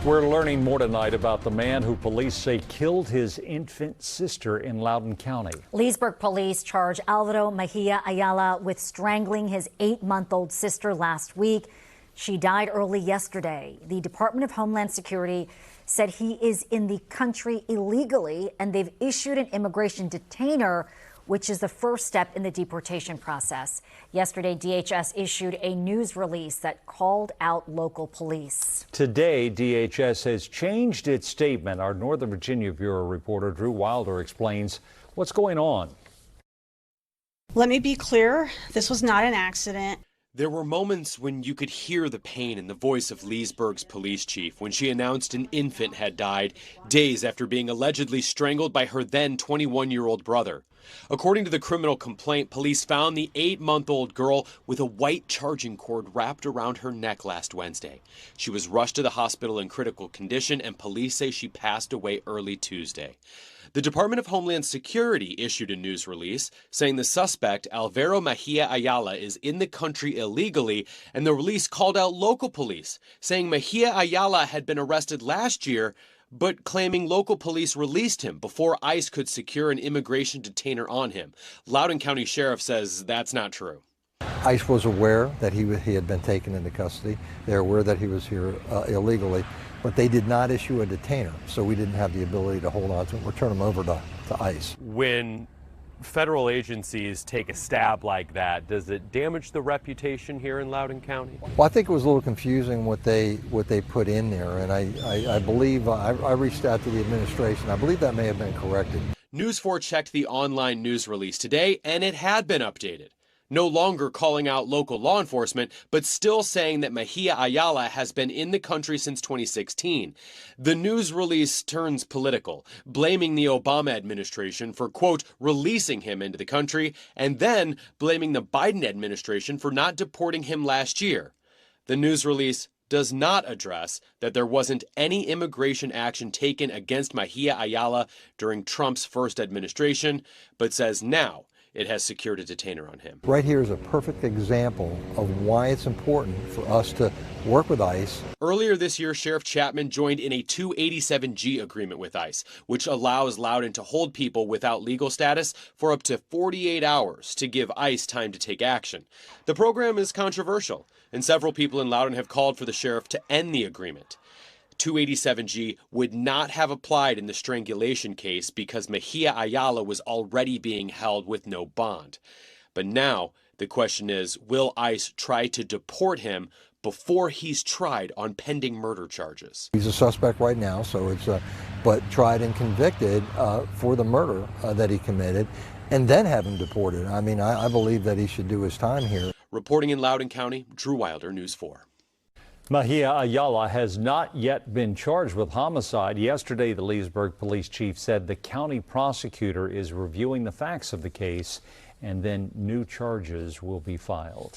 We're learning more tonight about the man who police say killed his infant sister in Loudoun County. Leesburg police charge Alvaro Mejia Ayala with strangling his 8-month-old sister last week. She died early yesterday. The Department of Homeland Security said he is in the country illegally, and they've issued an immigration detainer, which is the first step in the deportation process. Yesterday, DHS issued a news release that called out local police. Today, DHS has changed its statement. Our Northern Virginia Bureau reporter Drew Wilder explains what's going on. Let me be clear, this was not an accident. There were moments when you could hear the pain in the voice of Leesburg's police chief when she announced an infant had died days after being allegedly strangled by her then 21-year-old brother. According to the criminal complaint, police found the 8-month-old girl with a white charging cord wrapped around her neck last Wednesday. She was rushed to the hospital in critical condition, and police say she passed away early Tuesday. The Department of Homeland Security issued a news release saying the suspect, Alvaro Mejia Ayala, is in the country illegally, and the release called out local police, saying Mejia Ayala had been arrested last year, but claiming local police released him before ICE could secure an immigration detainer on him. Loudoun County Sheriff says that's not true. ICE was aware that he had been taken into custody. They're aware that he was here illegally, but they did not issue a detainer, so we didn't have the ability to hold on to him or turn him over to ICE. When federal agencies take a stab like that, does it damage the reputation here in Loudoun County? Well, I think it was a little confusing what they put in there, and I believe I reached out to the administration. I believe that may have been corrected. News 4 checked the online news release today, and it had been updated. No longer calling out local law enforcement, but still saying that Mejia Ayala has been in the country since 2016. The news release turns political, blaming the Obama administration for, quote, releasing him into the country, and then blaming the Biden administration for not deporting him last year. The news release does not address that there wasn't any immigration action taken against Mejia Ayala during Trump's first administration, but says now it has secured a detainer on him. Right here is a perfect example of why it's important for us to work with ICE. Earlier this year, Sheriff Chapman joined in a 287G agreement with ICE, which allows Loudoun to hold people without legal status for up to 48 hours to give ICE time to take action. The program is controversial, and several people in Loudoun have called for the sheriff to end the agreement. 287G would not have applied in the strangulation case because Mejia Ayala was already being held with no bond. But now the question is, will ICE try to deport him before he's tried on pending murder charges? He's a suspect right now, so it's but tried and convicted for the murder that he committed, and then have him deported. I mean, I believe that he should do his time here. Reporting in Loudoun County, Drew Wilder, News 4. Mejia Ayala has not yet been charged with homicide. Yesterday, the Leesburg police chief said the county prosecutor is reviewing the facts of the case, and then new charges will be filed.